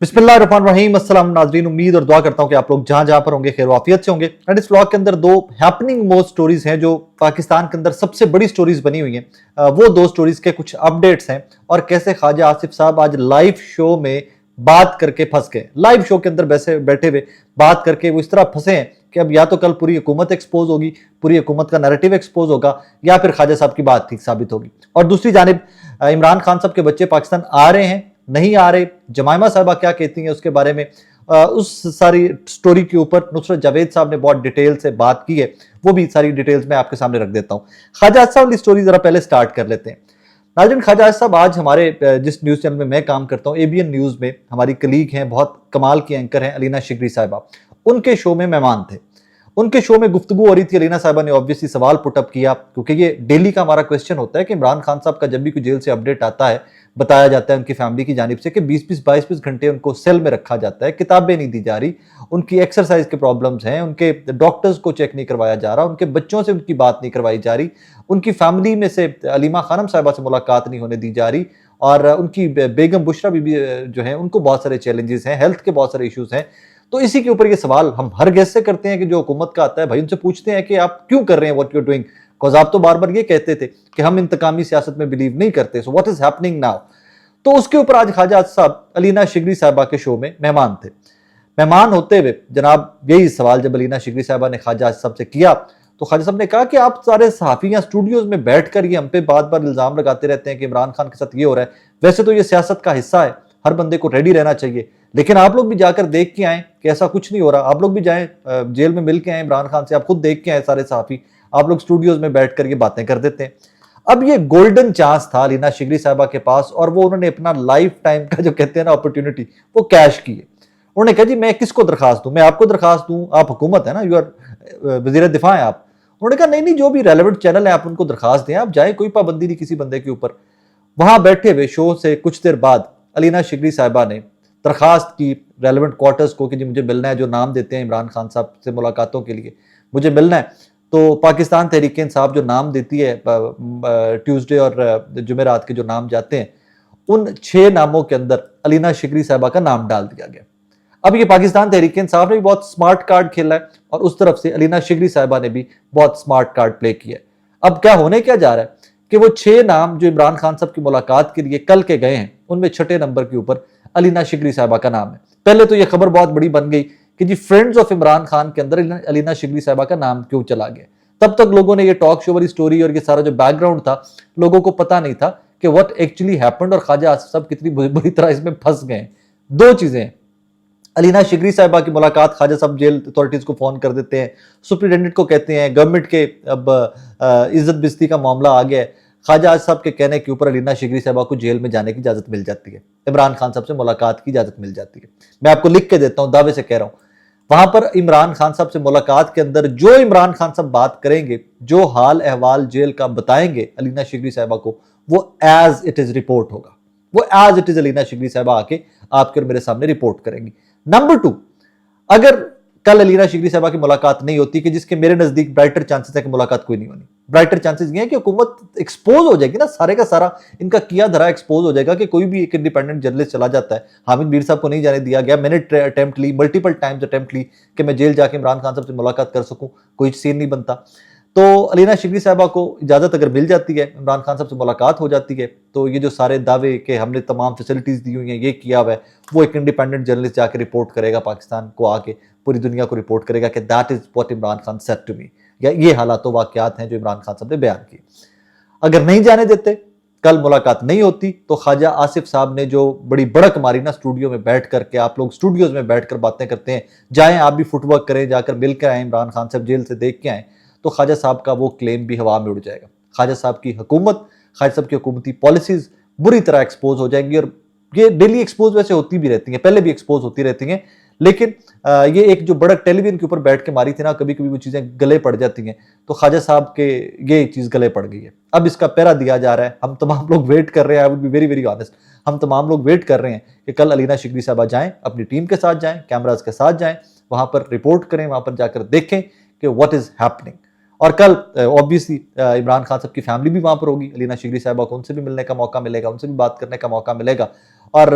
बिस्मिल्लाहिर्रहमानिर्रहीम। अस्सलाम नाज़रीन, उम्मीद और दुआ करता हूं कि आप लोग जहां जहां पर होंगे खैर वाफियत से होंगे। एंड इस व्लॉग के अंदर दो हैपनिंग मोस्ट स्टोरीज हैं जो पाकिस्तान के अंदर सबसे बड़ी स्टोरीज बनी हुई हैं। वो दो स्टोरीज के कुछ अपडेट्स हैं और कैसे ख्वाजा आसिफ साहब आज लाइव शो में बात करके फंस गए। लाइव शो के अंदर वैसे बैठे हुए बात करके वो इस तरह फंसे हैं कि अब या तो कल पूरी हुकूमत एक्सपोज होगी, पूरी हुकूमत का नैरेटिव एक्सपोज होगा, या फिर ख्वाजा साहब की बात ठीक साबित होगी। और दूसरी जानिब इमरान खान साहब के बच्चे पाकिस्तान आ रहे हैं, नहीं आ रहे, जमाइमा साहबा क्या कहती हैं उसके बारे में, उस सारी स्टोरी के ऊपर नुसरत जावेद साहब ने बहुत डिटेल से बात की है। वो भी सारी डिटेल्स मैं आपके सामने रख देता हूं। ख्वाजा साहब की स्टोरी जरा पहले स्टार्ट कर लेते हैं। नाज़रीन, ख्वाजा साहब आज हमारे जिस न्यूज़ चैनल में मैं काम करता हूं, एबीएन न्यूज़ में हमारी कलीग हैं, बहुत कमाल की एंकर हैं अलीना शिगरी साहिबा, उनके शो में मेहमान थे। उनके शो में गुफ्तगू हो रही थी। अलीना साहिबा ने ऑब्वियसली सवाल पुटअप किया, क्योंकि ये डेली का हमारा क्वेश्चन होता है कि इमरान खान साहब का जब भी कोई जेल से अपडेट आता है, बताया जाता है उनकी फैमिली की जानिब से कि 20-20 22-22 घंटे उनको सेल में रखा जाता है, किताबें नहीं दी जा रही, उनकी एक्सरसाइज के प्रॉब्लम्स हैं, उनके डॉक्टर्स को चेक नहीं करवाया जा रहा, उनके बच्चों से उनकी बात नहीं करवाई जा रही, उनकी फैमिली में से अलीमा खानम साहिबा से मुलाकात नहीं होने दी जा रही, और उनकी बेगम बुशरा बीबी जो है उनको बहुत सारे चैलेंजेस हैं, हेल्थ के बहुत सारे इश्यूज हैं। तो इसी के ऊपर ये सवाल हम हर गेस्ट से करते हैं कि जो हुकूमत का आता है, भाई उनसे पूछते हैं कि आप क्यों कर रहे हैं what you are doing, because आप तो बार बार ये कहते थे कि हम इंतकामी सियासत में बिलीव नहीं करते, so what is happening now. तो उसके ऊपर आज ख्वाजा साहब अलीना शिगरी साहिबा के शो में मेहमान थे। मेहमान होते हुए जनाब यही सवाल जब अलीना शिगरी साहिबा ने ख्वाजा साहब से किया, तो ख्वाजा साहब ने कहा कि आप सारे सहाफी स्टूडियोज में बैठकर ये हम पे बार बार इल्जाम लगाते रहते हैं कि इमरान खान के साथ ये हो रहा है। वैसे तो ये सियासत का हिस्सा है, हर बंदे को रेडी रहना चाहिए, लेकिन आप लोग भी जाकर देख के आए कि ऐसा कुछ नहीं हो रहा। आप लोग भी जाएं, जेल में मिल के आए इमरान खान से, आप खुद देख के आए सारे सहाफी, आप लोग स्टूडियोज में बैठकर ये बातें कर देते हैं। अब ये गोल्डन चांस था अलीना शिगरी साहिबा के पास, और वो उन्होंने अपना लाइफ टाइम का जो कहते हैं ना अपॉर्चुनिटी, वो कैश की है। उन्होंने कहा जी मैं किसको दरखास्त दूं, मैं आपको दरखास्त दूं, आप हुकूमत है ना, यू आर वजीर दिफा है आप। उन्होंने कहा नहीं नहीं, जो भी रेलेवेंट चैनल है आप उनको दरखास्त दें, आप जाए, कोई पाबंदी नहीं किसी बंदे के ऊपर। वहां बैठे हुए शो से कुछ देर बाद अलीना शिगरी साहिबा ने दरखास्त की रेलेवेंट क्वार्टर्स को कि जी मुझे मिलना है, जो नाम देते हैं इमरान खान साहब से मुलाकातों के लिए मुझे मिलना है। तो पाकिस्तान तहरीक इंसाफ जो नाम देती है, ट्यूसडे और जुमेरात के जो नाम जाते हैं, उन 6 नामों के अंदर अलीना शिगरी साहिबा का नाम डाल दिया गया। अब ये पाकिस्तान तहरीक इंसाफ ने भी बहुत स्मार्ट कार्ड खेला है, और उस तरफ से अलीना शिगरी साहिबा ने भी बहुत स्मार्ट कार्ड प्ले किया है। अब क्या होने क्या जा रहा है कि वो 6 नाम जो इमरान खान साहब की मुलाकात के लिए कल के गए हैं, उनमें 6ठे नंबर के ऊपर अलीना शिगरी साहिबा का नाम है। पहले तो ये खबर बहुत बड़ी बन गई कि जी फ्रेंड्स ऑफ इमरान खान के अंदर अलीना शिगरी साहिबा का नाम क्यों चला गया। तब तक लोगों ने ये टॉक शो वाली स्टोरी और ये सारा जो बैकग्राउंड था, लोगों को पता नहीं था कि व्हाट एक्चुअली हैपेंड, और ख्वाजा आसिफ साहब कितनी बुरी तरह इसमें फंस गए। दो चीजें, अलीना शिगरी साहिबा की मुलाकात, ख्वाजा साहब जेल अथॉरिटीज को फोन कर देते हैं, सुप्रिटेंडेंट को कहते हैं, गवर्नमेंट के अब इज्जत बिस्ती का मामला आ गया है। ख्वाजा आसिफ साहब के कहने के ऊपर अलीना शिगरी साहिबा को जेल में जाने की इजाजत मिल जाती है, इमरान खान साहब से मुलाकात की इजाजत मिल जाती है। मैं आपको लिख के देता हूं, दावे से कह रहा हूं, वहां पर इमरान खान साहब से मुलाकात के अंदर जो इमरान खान साहब बात करेंगे, जो हाल अहवाल जेल का बताएंगे अलीना शिगरी साहिबा को, वो एज इट इज रिपोर्ट होगा। वो एज इट इज अलीना शिगरी साहिबा आके आपके और मेरे सामने रिपोर्ट करेंगी। नंबर 2, अगर कल अलीना शिगरी साहिबा की मुलाकात नहीं होती, कि जिसके मेरे नजदीक ब्राइटर चांसेस है कि मुलाकात कोई नहीं होनी, ब्राइटर चांसेस ये है कि हुकूमत एक्सपोज हो जाएगी ना, सारे का सारा इनका किया धरा एक्सपोज हो जाएगा कि कोई भी एक इंडिपेंडेंट जर्नलिस्ट चला जाता है। हामिद मीर साहब को नहीं जाने दिया गया, मैंने अटेम्प्ट ली, मल्टीपल टाइम्स अटेम्प्ट ली कि मैं जेल जाके इमरान खान साहब से मुलाकात कर सकूं, कोई सीन नहीं बनता। तो अलीना शिगरी साहिबा को इजाजत अगर मिल जाती है, इमरान खान साहब से मुलाकात हो जाती है, तो ये जो सारे दावे कि हमने तमाम फैसिलिटीज दी हुई हैं, ये किया हुआ है, वो एक इंडिपेंडेंट जर्नलिस्ट जाकर रिपोर्ट करेगा, पाकिस्तान को आके पूरी दुनिया को रिपोर्ट करेगा कि that is what Imran Khan said to me, या ये हालात वाकयात हैं जो इमरान खान साहब ने बयान किए। अगर नहीं जाने देते, कल मुलाकात नहीं होती, तो ख्वाजा आसिफ साहब ने जो बड़ी बड़क मारी ना स्टूडियो में बैठ करके, आप लोग स्टूडियोज में बैठकर बातें करते हैं, जाएं आप भी फुटवर्क करें, जाकर मिल कर आए इमरान खान साहब, जेल से देख के आए, तो ख्वाजा साहब का वो क्लेम भी हवा में उड़ जाएगा। ख्वाजा साहब की हुकूमत, ख्वाजा साहब की हुकूमती पॉलिसीज बुरी तरह एक्सपोज हो जाएंगी, और ये डेली एक्सपोज वैसे होती भी रहती हैं, पहले भी एक्सपोज होती रहती हैं, लेकिन ये एक जो बड़क टेलीविजन के ऊपर बैठ के मारी थी ना, कभी कभी वो चीजें गले पड़ जाती हैं, तो ख्वाजा साहब के ये चीज गले पड़ गई है। अब इसका पैरा दिया जा रहा है, हम तमाम लोग वेट कर रहे हैं, I would be very very honest, हम तमाम लोग वेट कर रहे हैं कि कल अलीना शिगरी साहिबा जाएं, अपनी टीम के साथ जाएं, कैमराज के साथ जाएं, वहां पर रिपोर्ट करें, वहां पर जाकर देखें कि व्हाट इज हैपनिंग। और कल ऑब्वियसली इमरान खान साहब की फैमिली भी वहां पर होगी, अलीना शिगरी साहिबा को उनसे भी मिलने का मौका मिलेगा, उनसे भी बात करने का मौका मिलेगा, और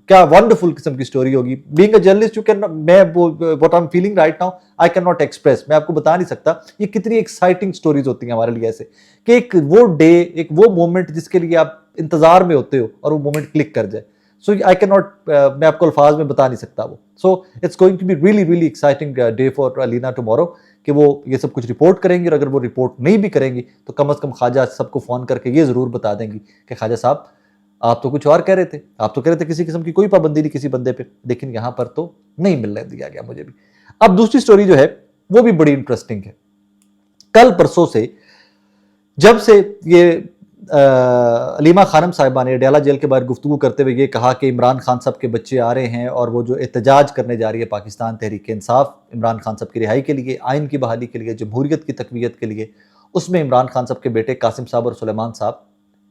क्या वंडरफुल किस्म की स्टोरी होगी। Being a journalist you can, मैं what I am feeling right now I can not express, मैं आपको बता नहीं सकता ये कितनी एक्साइटिंग स्टोरीज होती हैं हमारे लिए ऐसे, कि एक वो डे, एक वो मोमेंट जिसके लिए आप इंतजार में होते हो और वो मोमेंट क्लिक कर जाए। सो आई कैन नॉट, मैं आपको अल्फाज में बता नहीं सकता वो। So it's going to be really really exciting day for Alina tomorrow, कि वो ये सब कुछ रिपोर्ट करेंगी, और अगर वो रिपोर्ट नहीं भी करेंगी तो कम से कम ख्वाजा सबको फोन करके ये जरूर बता देंगी कि ख्वाजा साहब आप तो कुछ और कह रहे थे, आप तो कह रहे थे किसी किस्म की कोई पाबंदी नहीं किसी बंदे पे, लेकिन यहां पर तो नहीं मिलने दिया गया मुझे भी। अब दूसरी स्टोरी जो है वो भी बड़ी इंटरेस्टिंग है। कल परसों से, जब से ये अलीमा खानम साहिबा ने अडयाला जेल के बाहर गुफ्तगू करते हुए ये कहा कि इमरान खान साहब के बच्चे आ रहे हैं और वो जो एहतजाज करने जा रही है पाकिस्तान तहरीक इंसाफ इमरान खान साहब की रिहाई के लिए, आइन की बहाली के लिए, जमहूरियत की तकवीत के लिए, उसमें इमरान खान साहब के बेटे कासिम साहब और सुलेमान साहब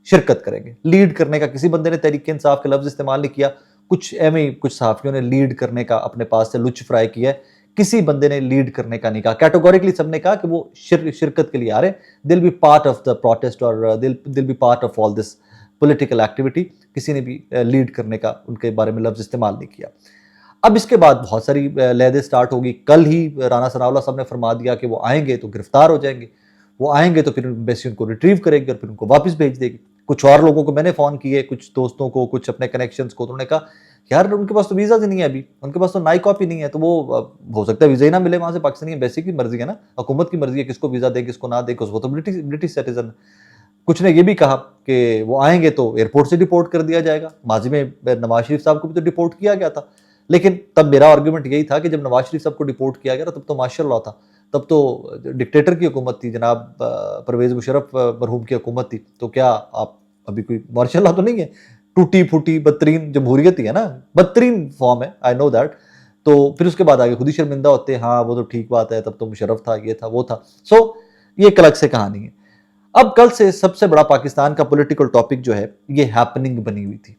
शिरकत करेंगे। लीड करने का किसी बंदे ने तहरीक इंसाफ के लफ्ज इस्तेमाल नहीं किया, कुछ एम कुछ सहाफ़ियों ने लीड करने का अपने पास से लुत्फ फ्राई किया है, किसी बंदे ने लीड करने का नहीं कहा। कैटेगोरिकली सबने कहा कि वो शिरकत के लिए आ रहे, they'll be part of the protest और they'll be part of all this political activity. किसी ने भी लीड करने का उनके बारे में लफ्ज इस्तेमाल नहीं किया। अब इसके बाद बहुत सारी लहदें स्टार्ट होगी। कल ही राना सनाउल्लाह साहब ने फरमा दिया कि वो आएंगे तो गिरफ्तार हो जाएंगे, वो आएंगे तो फिर एम्बेसी उनको रिट्रीव करेगी और फिर उनको वापस भेज देगी। कुछ और लोगों को मैंने फ़ोन किए, कुछ दोस्तों को, कुछ अपने कनेक्शंस को, तो उन्होंने कहा यार उनके पास तो वीज़ा ही नहीं है अभी, उनके पास तो नई कॉपी नहीं है, तो वो हो सकता है वीज़ा ही ना मिले वहाँ से। पाकिस्तानी एम्बेसी की मर्जी है ना, हुकूमत की मर्जी है किसको वीज़ा दे किसको ना दे, वो तो ब्रिटिश सिटीजन। कुछ ने ये भी कहा कि वो आएंगे तो एयरपोर्ट से डिपोर्ट कर दिया जाएगा। माजी में नवाज शरीफ साहब को भी तो डिपोर्ट किया गया था, लेकिन तब मेरा आर्ग्यूमेंट यही था कि जब नवाज शरीफ साहब को डिपोर्ट किया गया तब तो माशाल्लाह था, तब तो डिक्टेटर की हुकूमत थी, जनाब परवेज मुशर्रफ मरहूम की हुकूमत थी। तो क्या आप अभी कोई माशाल्लाह तो नहीं है, टूटी फूटी बदतरीन जमहूरियत ही है ना, बदतरीन फॉर्म है, आई नो दैट। तो फिर उसके बाद आगे खुद ही शर्मिंदा होते हैं, हाँ वो तो ठीक बात है, तब तो मुशर्रफ था, ये था वो था। सो ये एक अलग से कहानी है। अब कल से सबसे बड़ा पाकिस्तान का पॉलिटिकल टॉपिक जो है ये हैपनिंग बनी हुई थी।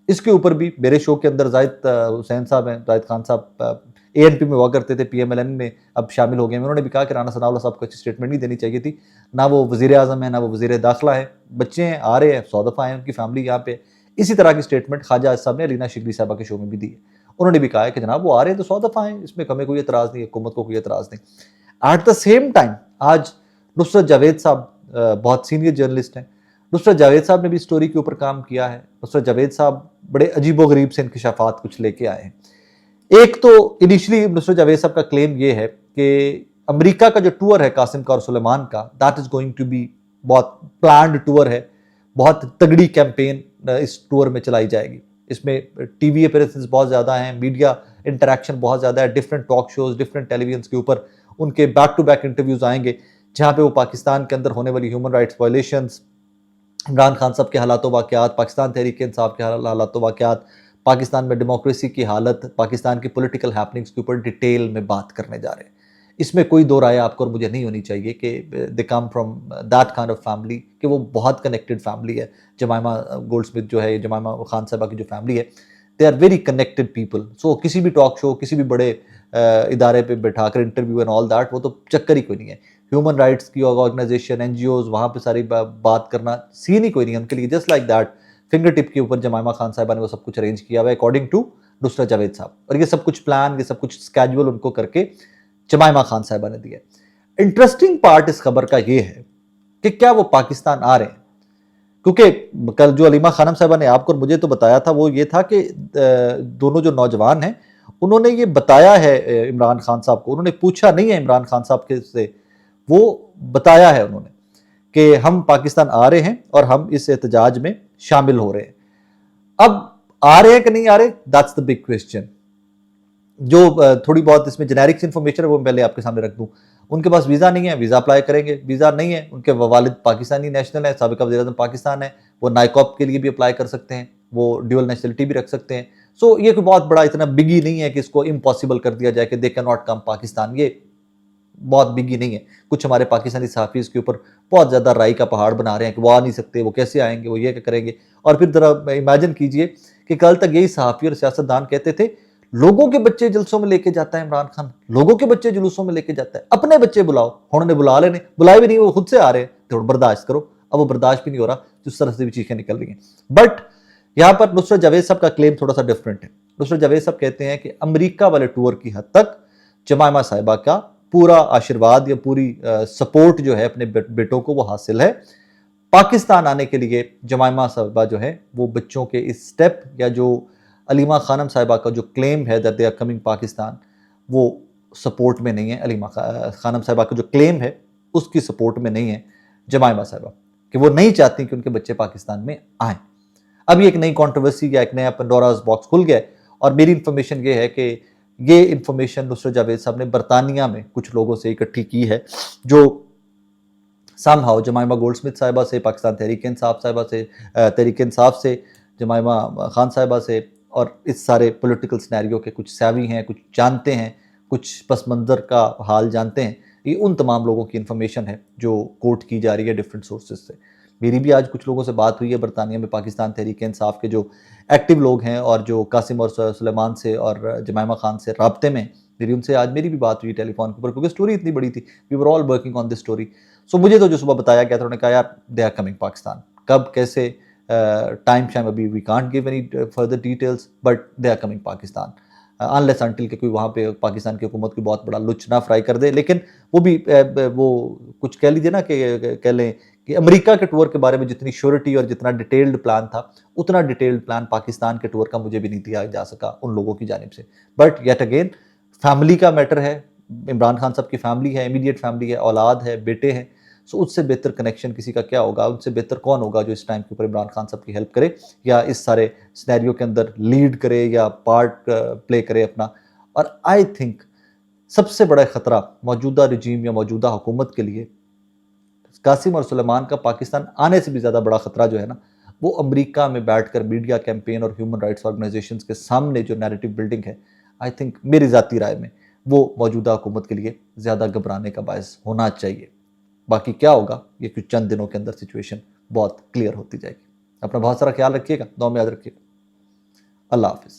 इसके ऊपर भी मेरे शो के अंदर जाहिद हुसैन साहब हैं, जाहिद खान साहब ANP में हुआ करते थे, PMLN में अब शामिल हो गए। उन्होंने भी कहा कि राना सनाउल्लाह साहब को अच्छी स्टेटमेंट नहीं देनी चाहिए थी, ना वो वज़ीर आज़म है ना वो वज़ीर दाखिला है, बच्चे हैं आ रहे हैं, 100 दफ़ा आए उनकी फैमिली यहाँ पे। इसी तरह की स्टेटमेंट ख्वाजा साहब ने अलीना शिकली साहबा के शो में भी दी है। उन्होंने भी कहा है कि जनाब वो आ रहे हैं तो 100 दफ़ा आए, इसमें हमें कोई एतराज़ नहीं, हुकूमत को कोई एतराज़ नहीं। एट द सेम टाइम आज नुसरत जावेद साहब बहुत सीनियर जर्नलिस्ट हैं, नुसरत जावेद साहब ने भी स्टोरी के ऊपर काम किया है। नुसरत जावेद साहब बड़े अजीबोगरीब से इंकशाफात कुछ लेके आए हैं। एक तो इनिशियली नुसरत जावेद साहब का क्लेम ये है कि अमेरिका का जो टूर है कासिम का और सुलेमान का, that is going to be बहुत प्लान्ड टूर है, बहुत तगड़ी कैंपेन इस टूर में चलाई जाएगी। इसमें टीवी अपीयरेंसेस बहुत ज़्यादा हैं, मीडिया इंटरेक्शन बहुत ज़्यादा है, different talk shows, different television के ऊपर उनके बैक टू बैक इंटरव्यूज आएंगे, जहाँ पे वो पाकिस्तान के अंदर होने वाली human rights violations, Imran Khan साहब के हालात वाक़यात, पाकिस्तान तहरीक इंसाफ के हालात वाक़यात, पाकिस्तान में डेमोक्रेसी की हालत, पाकिस्तान की पॉलिटिकल हैपनिंग्स के ऊपर डिटेल में बात करने जा रहे हैं। इसमें कोई दो राय आपको और मुझे नहीं होनी चाहिए कि they come from that kind of family, कि वो बहुत कनेक्टेड फैमिली है। जमाइमा गोल्डस्मिथ जो है, जमाइमा खान साहबा की जो फैमिली है, they are very connected people. So किसी भी टॉक शो, किसी भी बड़े इदारे पे बैठाकर इंटरव्यू एंड ऑल दैट, वो तो चक्कर ही कोई नहीं है। ह्यूमन राइट्स की ऑर्गेनाइजेशन, NGOs, वहाँ पे सारी बात करना सीन ही कोई नहीं है उनके लिए। Just like that finger tip के ऊपर जमाइमा खान साहिबा ने वो सब कुछ अरेंज किया हुआ है अकॉर्डिंग टू नुसरत जावेद साहब, और ये सब कुछ प्लान, ये सब कुछ स्केड्यूल उनको करके जमाइमा खान साहिबा ने दिया। इंटरेस्टिंग पार्ट इस खबर का ये है कि क्या वो पाकिस्तान आ रहे हैं, क्योंकि कल जो अलीमा खानम साहिबा ने आपको और मुझे तो बताया था वो ये था कि दोनों जो नौजवान हैं उन्होंने ये बताया है इमरान खान साहब को, उन्होंने पूछा नहीं है इमरान खान साहब के से, वो बताया है उन्होंने कि हम पाकिस्तान आ रहे हैं और हम इस एहतजाज में शामिल हो रहे हैं। अब आ रहे हैं कि नहीं आ रहे, दैट्स द बिग क्वेश्चन। जो थोड़ी बहुत इसमें जेनेरिक्स इंफॉर्मेशन है वो पहले आपके सामने रख दूं। उनके पास वीज़ा नहीं है, वीज़ा अप्लाई करेंगे, वीज़ा नहीं है, उनके वालिद पाकिस्तानी नेशनल है, साबिक़ वज़ीर-ए-आज़म पाकिस्तान है, वो नाइकॉप के लिए भी अप्लाई कर सकते हैं, वो ड्यूअल नेशनलिटी भी रख सकते हैं। सो ये कोई बहुत बड़ा इतना बिगी नहीं है कि इसको इम्पॉसिबल कर दिया जाए कि they can not come Pakistan, ये बहुत बिगी नहीं है। कुछ हमारे पाकिस्तानी सहाफ़ी इसके ऊपर बहुत ज़्यादा राई का पहाड़ बना रहे हैं कि वो आ नहीं सकते, वो कैसे आएंगे, वो ये क्या करेंगे। और फिर ज़रा इमेजिन कीजिए कि कल तक यही सहाफ़ी और सियासतदान कहते थे लोगों के बच्चे जलसों में लेके जाता है इमरान खान, लोगों के बच्चे जुलूसों में लेके जाता है, अपने बच्चे बुलाओ, उन्होंने बुला लेने, बुलाए भी नहीं, वो खुद से आ रहे हैं, थोड़ा बर्दाश्त करो। अब वो बर्दाश्त भी नहीं हो रहा, जिस तरह से भी चीखें निकल रही हैं। बट यहाँ पर नुसरत जावेद साहब का क्लेम थोड़ा सा डिफरेंट है। नुसरत जावेद साहब कहते हैं कि अमेरिका वाले टूर की हद तक जमायमा साहिबा का पूरा आशीर्वाद या पूरी सपोर्ट जो है अपने बेटों को वो हासिल है। पाकिस्तान आने के लिए जमायमा साहिबा जो है वो बच्चों के इस स्टेप या जो अलीमा खानम साहिबा का जो क्लेम है that they are coming Pakistan, वो सपोर्ट में नहीं है। अलीमा खानम साहिबा का जो क्लेम है उसकी सपोर्ट में नहीं है जमायमा साहिबा, कि वो नहीं चाहती कि उनके बच्चे पाकिस्तान में आए। अभी एक नई कंट्रोवर्सी या एक नया पंडोरास बॉक्स खुल गया है और मेरी इंफॉर्मेशन ये है कि ये इंफॉर्मेशन नुसरत जावेद साहब ने बरतानिया में कुछ लोगों से इकट्ठी की है, जो समहाउ जमायमा गोल्डस्मिथ साहिबा से, पाकिस्तान तहरीक इंसाफ साहिबा से, तहरीक इंसाफ से, जमायमा खान साहिबा से, और इस सारे पॉलिटिकल सिनेरियो के कुछ सैवी हैं, कुछ जानते हैं, कुछ पस मंज़र का हाल जानते हैं। ये उन तमाम लोगों की इन्फॉर्मेशन है जो कोट की जा रही है डिफरेंट सोर्सेज से। मेरी भी आज कुछ लोगों से बात हुई है बरतानिया में, पाकिस्तान तहरीक इंसाफ के जो एक्टिव लोग हैं और जो कासिम और सुलेमान से और जमायमा खान से राब्ते में, मेरी उनसे आज मेरी भी बात हुई टेलीफोन के ऊपर, क्योंकि स्टोरी इतनी बड़ी थी। We were all working on this story. So मुझे तो जो सुबह बताया गया था, उन्होंने कहा यार दे आर कमिंग पाकिस्तान, कब कैसे टाइम शाइम अभी we can't give any further details, but they are coming Pakistan unless until के कोई वहाँ पे पाकिस्तान की हुकूमत की बहुत बड़ा लुच ना फ्राई कर दे। लेकिन वो भी वो कुछ कह लीजिए ना कि कह लें कि अमेरिका के टूर के बारे में जितनी श्योरिटी और जितना डिटेल्ड प्लान था, उतना डिटेल्ड प्लान पाकिस्तान के टूर का मुझे भी नहीं दिया जा सका उन लोगों की जानिब से। बट येट अगेन फैमिली का मैटर है, इमरान खान साहब की फैमिली है, इमीडिएट फैमिली है, औलाद है, बेटे हैं। सो उससे बेहतर कनेक्शन किसी का क्या होगा, उससे बेहतर कौन होगा जो इस टाइम के ऊपर इमरान खान साहब की हेल्प करे या इस सारे सिनेरियो के अंदर लीड करे या पार्ट प्ले करे अपना। और आई थिंक सबसे बड़ा खतरा मौजूदा रिजीम या मौजूदा हुकूमत के लिए कासिम और सुलेमान का पाकिस्तान आने से भी ज़्यादा बड़ा खतरा जो है ना, वो अमेरिका में बैठकर मीडिया कैंपेन और ह्यूमन राइट्स ऑर्गेनाइजेशंस के सामने जो नैरेटिव बिल्डिंग है, आई थिंक मेरी ज़ाती राय में वो मौजूदा हुकूमत के लिए ज़्यादा घबराने का बायस होना चाहिए। बाकी क्या होगा ये कुछ चंद दिनों के अंदर सिचुएशन बहुत क्लियर होती जाएगी। अपना बहुत सारा ख्याल रखिएगा, दुआ में याद रखिएगा। अल्लाह हाफिज़।